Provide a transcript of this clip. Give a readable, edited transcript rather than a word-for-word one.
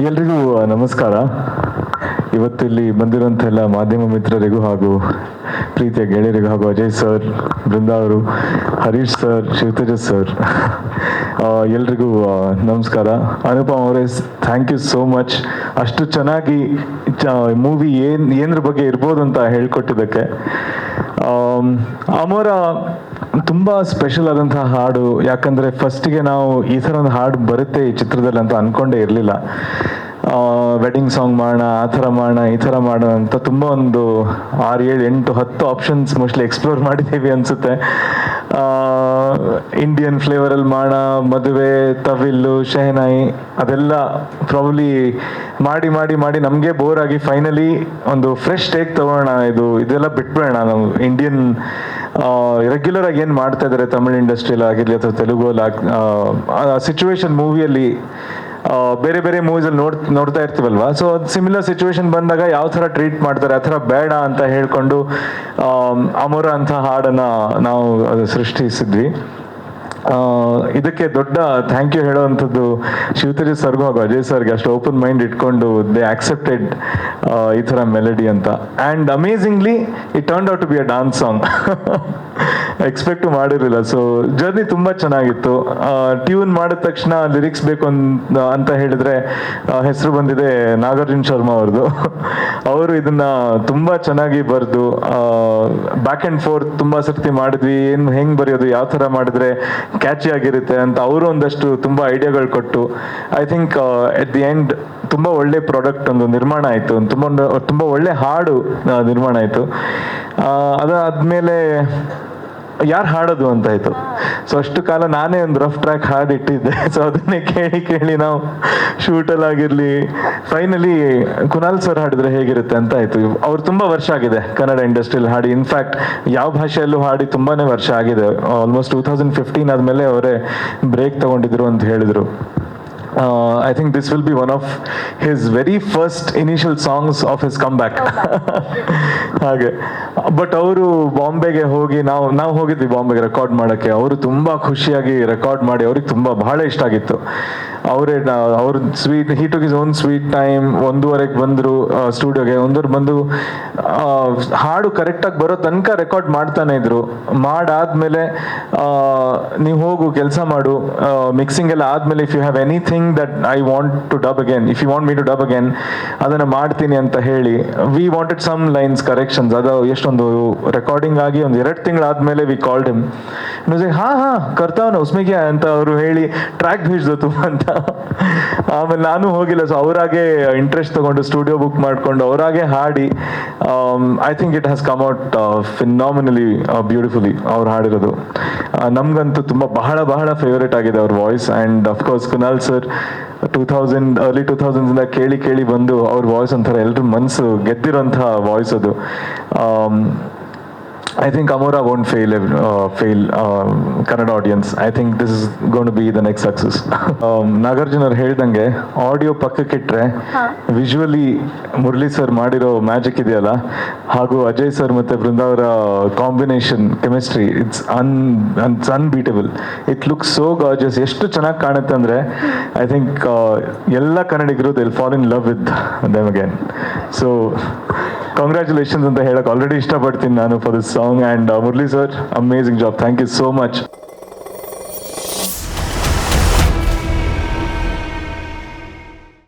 ಎಲ್ರಿಗೂ ನಮಸ್ಕಾರ. ಇವತ್ತು ಇಲ್ಲಿ ಬಂದಿರುವಂಥ ಎಲ್ಲ ಮಾಧ್ಯಮ ಮಿತ್ರರಿಗೂ ಹಾಗೂ ಪ್ರೀತಿಯ ಗೆಳೆಯರಿಗೂ ಹಾಗೂ ಅಜಯ್ ಸರ್, ಬೃಂದಾ ಅವರು, ಹರೀಶ್ ಸರ್, ಶಿವತೇಜಸ್ ಸರ್, ಎಲ್ರಿಗೂ ನಮಸ್ಕಾರ. ಅನುಪಮ್ ಅವರೇ, ಥ್ಯಾಂಕ್ ಯು ಸೋ ಮಚ್. ಅಷ್ಟು ಚೆನ್ನಾಗಿ ಮೂವಿ ಏನರ ಬಗ್ಗೆ ಇರ್ಬೋದು ಅಂತ ಹೇಳ್ಕೊಟ್ಟಿದ್ದಕ್ಕೆ. ಅಮೋರ ತುಂಬ ಸ್ಪೆಷಲ್ ಆದಂತಹ ಹಾಡು. ಯಾಕಂದರೆ ಫಸ್ಟಿಗೆ ನಾವು ಈ ಥರ ಒಂದು ಹಾಡು ಬರುತ್ತೆ ಈ ಚಿತ್ರದಲ್ಲಿ ಅಂತ ಅಂದ್ಕೊಂಡೇ ಇರಲಿಲ್ಲ. ವೆಡ್ಡಿಂಗ್ ಸಾಂಗ್ ಮಾಡೋಣ, ಆ ಥರ ಮಾಡೋಣ, ಈ ಥರ ಮಾಡೋಣ ಅಂತ ತುಂಬ ಒಂದು 6, 7, 8, 10 ಆಪ್ಷನ್ಸ್ ಮೋಸ್ಟ್ಲಿ ಎಕ್ಸ್ಪ್ಲೋರ್ ಮಾಡಿದ್ದೀವಿ ಅನಿಸುತ್ತೆ. ಇಂಡಿಯನ್ ಫ್ಲೇವರಲ್ಲಿ ಮಾಡೋಣ, ಮದುವೆ, ತವಿಲ್ಲು, ಶೆಹನಾಯಿ, ಅದೆಲ್ಲ ಪ್ರಾಬ್ಲಿ ಮಾಡಿ ಮಾಡಿ ಮಾಡಿ ನಮಗೆ ಬೋರ್ ಆಗಿ ಫೈನಲಿ ಒಂದು ಫ್ರೆಶ್ ಟೇಕ್ ತಗೋಣ, ಇದೆಲ್ಲ ಬಿಟ್ಬಿಡೋಣ. ನಾವು ಇಂಡಿಯನ್ ರೆಗ್ಯುಲರ್ ಆಗಿ ಏನು ಮಾಡ್ತಾ ಇದ್ದಾರೆ ತಮಿಳ್ ಇಂಡಸ್ಟ್ರಿಯಲ್ಲಿ ಆಗಿರಲಿ ಅಥವಾ ತೆಲುಗಲ್ಲಿ ಸಿಚುವೇಶನ್ ಮೂವಿಯಲ್ಲಿ ಬೇರೆ ಬೇರೆ ಮೂವೀಸಲ್ಲಿ ನೋಡ್ತಾ ಇರ್ತೀವಲ್ವಾ. ಸೊ ಅದು ಸಿಮಿಲರ್ ಸಿಚುವೇಶನ್ ಬಂದಾಗ ಯಾವ ಥರ ಟ್ರೀಟ್ ಮಾಡ್ತಾರೆ ಆ ಥರ ಬೇಡ ಅಂತ ಹೇಳ್ಕೊಂಡು ಅಮೋರ ಅಂತ ಹಾಡನ್ನು ನಾವು ಸೃಷ್ಟಿಸಿದ್ವಿ. ಇದಕ್ಕೆ ದೊಡ್ಡ ಥ್ಯಾಂಕ್ ಯು ಹೇಳೋವಂಥದ್ದು ಶಿವತೇಜಸ್ ಸರ್ಗೂ ಹಾಗೂ ಅಜಯ್ ಸರ್ಗೆ. ಅಷ್ಟು ಓಪನ್ ಮೈಂಡ್ ಇಟ್ಕೊಂಡು ದೇ ಆಕ್ಸೆಪ್ಟೆಡ್ ಈ ಥರ ಮೆಲಡಿ ಅಂತ. And amazingly it turned out to be a dance song. Expect ಮಾಡಿರಲಿಲ್ಲ. ಸೊ ಜರ್ನಿ ತುಂಬ ಚೆನ್ನಾಗಿತ್ತು. ಟ್ಯೂನ್ ಮಾಡಿದ ತಕ್ಷಣ ಲಿರಿಕ್ಸ್ ಬೇಕು ಅಂತ ಹೇಳಿದ್ರೆ ಹೆಸರು ಬಂದಿದೆ ನಾಗಾರ್ಜುನ ಶರ್ಮಾ ಅವ್ರದ್ದು. ಅವರು ಇದನ್ನ ತುಂಬ ಚೆನ್ನಾಗಿ ಬರೆದು ಬ್ಯಾಕ್ ಆ್ಯಂಡ್ ಫೋರ್ತ್ ತುಂಬ ಸರ್ತಿ ಮಾಡಿದ್ವಿ. ಹೆಂಗೆ ಬರೆಯೋದು, ಯಾವ ಥರ ಮಾಡಿದ್ರೆ ಕ್ಯಾಚಿ ಆಗಿರುತ್ತೆ ಅಂತ ಅವರು ಒಂದಷ್ಟು ತುಂಬ ಐಡಿಯಾಗಳು ಕೊಟ್ಟು I think at the end ತುಂಬ ಒಳ್ಳೆ ಪ್ರಾಡಕ್ಟ್ ಒಂದು ನಿರ್ಮಾಣ ಆಯಿತು. ತುಂಬ ಒಳ್ಳೆ ಹಾಡು ನಿರ್ಮಾಣ ಆಯಿತು. ಅದಾದಮೇಲೆ ಯಾರು ಹಾಡೋದು ಅಂತಾಯಿತು. ಸೊ ಅಷ್ಟು ಕಾಲ ನಾನೇ ಒಂದು ರಫ್ ಟ್ರ್ಯಾಕ್ ಹಾಡಿಟ್ಟಿದ್ದೆ. ಸೊ ಅದನ್ನೇ ಕೇಳಿ ಕೇಳಿ ನಾವು ಶೂಟಲ್ಲಾಗಿರಲಿ ಫೈನಲಿ ಕುನಾಲ್ ಸರ್ ಹಾಡಿದ್ರೆ ಹೇಗಿರುತ್ತೆ ಅಂತ ಆಯಿತು. ಅವ್ರು ತುಂಬ ವರ್ಷ ಆಗಿದೆ ಕನ್ನಡ ಇಂಡಸ್ಟ್ರಿಯಲ್ಲಿ ಹಾಡಿ. ಇನ್ಫ್ಯಾಕ್ಟ್ ಯಾವ ಭಾಷೆಯಲ್ಲೂ ಹಾಡಿ ತುಂಬಾ ವರ್ಷ ಆಗಿದೆ. ಆಲ್ಮೋಸ್ಟ್ 2015 ಆದಮೇಲೆ ಅವರೇ ಬ್ರೇಕ್ ತಗೊಂಡಿದ್ರು ಅಂತ ಹೇಳಿದರು. I think this will be one of his very first initial songs of his comeback. ಹಾಗೆ ಬಟ್ ಅವರು ಬಾಂಬೆಗೆ ಹೋಗಿ ನಾವು ಹೋಗಿದ್ವಿ ಬಾಂಬೆಗೆ ರೆಕಾರ್ಡ್ ಮಾಡೋಕ್ಕೆ. ಅವರು ತುಂಬ ಖುಷಿಯಾಗಿ ರೆಕಾರ್ಡ್ ಮಾಡಿ ಅವ್ರಿಗೆ ಬಹಳ ಇಷ್ಟ ಆಗಿತ್ತು. ಅವ್ರ sweet he took his own sweet time. 1:30ಗೆ ಬಂದರು ಸ್ಟುಡಿಯೋಗೆ. 1:30 ಬಂದು ಹಾಡು ಕರೆಕ್ಟಾಗಿ ಬರೋ ತನಕ ರೆಕಾರ್ಡ್ ಮಾಡ್ತಾನೆ ಇದ್ರು. ಮಾಡಾದ್ಮೇಲೆ ನೀವು ಹೋಗು ಕೆಲಸ ಮಾಡು, ಮಿಕ್ಸಿಂಗ್ ಎಲ್ಲ ಆದಮೇಲೆ if you have anything that I want to dub again, if you want me to dub again, ಅದನ್ನ ಮಾಡ್ತೀನಿ ಅಂತ ಹೇಳಿ we wanted some lines corrections. ಅದು ಎಷ್ಟೊಂದು ರೆಕಾರ್ಡಿಂಗ್ ಆಗಿ ಒಂದು 2 ತಿಂಗಳಾದ್ಮೇಲೆ we called him. ಹಾ ಕರ್ತಾ ಹೂಂ ಉಸ್ಮೆ ಕ್ಯಾ ಅಂತ ಅವರು ಹೇಳಿ ಟ್ರ್ಯಾಕ್ ಭೇಜ್ದು ತು ಅಂತ. ಆಮೇಲೆ ನಾನು ಹೋಗಿಲ್ಲ. ಸೊ ಅವರಾಗೆ ಇಂಟ್ರೆಸ್ಟ್ ತಗೊಂಡು ಸ್ಟುಡಿಯೋ ಬುಕ್ ಮಾಡ್ಕೊಂಡು ಅವರಾಗೆ ಹಾಡಿ I think it has come out phenomenally beautifully. ಅವ್ರು ಹಾಡಿರೋದು ನಮ್ಗಂತೂ ಬಹಳ ಬಹಳ ಫೇವರೇಟ್ ಆಗಿದೆ ಅವ್ರ voice. And of course Kunal sir early 2000s ಕೇಳಿ ಕೇಳಿ ಬಂದು ಅವ್ರ ವಾಯ್ಸ್ ಒಂಥರ ಎಲ್ರ ಮನಸ್ಸು ಗೆದ್ದಿರೋಂಥ ವಾಯ್ಸ್ ಅದು. I think Amora won't fail Kannada audience. I think this is going to be the next success. Nagarjuna ಅವ್ರು ಹೇಳ್ದಂಗೆ ಆಡಿಯೋ ಪಕ್ಕಕ್ಕಿಟ್ರೆ ವಿಜುವಲಿ ಮುರಳಿ ಸರ್ ಮಾಡಿರೋ ಮ್ಯಾಜಿಕ್ ಇದೆಯಲ್ಲ, ಹಾಗೂ ಅಜಯ್ ಸರ್ ಮತ್ತೆ ಬೃಂದಾ ಅವರ combination chemistry, it's unbeatable. It looks so gorgeous. ಎಷ್ಟು ಚೆನ್ನಾಗಿ ಕಾಣುತ್ತೆ ಅಂದರೆ ಐ ಥಿಂಕ್ ಎಲ್ಲ ಕನ್ನಡಿಗರು they will fall in love with them again. So congratulations ಅಂತ ಹೇಳಕ್ ಆಲ್ರೆಡಿ ಇಷ್ಟಪಡ್ತೀನಿ ನಾನು for this song. And Murali sir, amazing job. Thank you so much.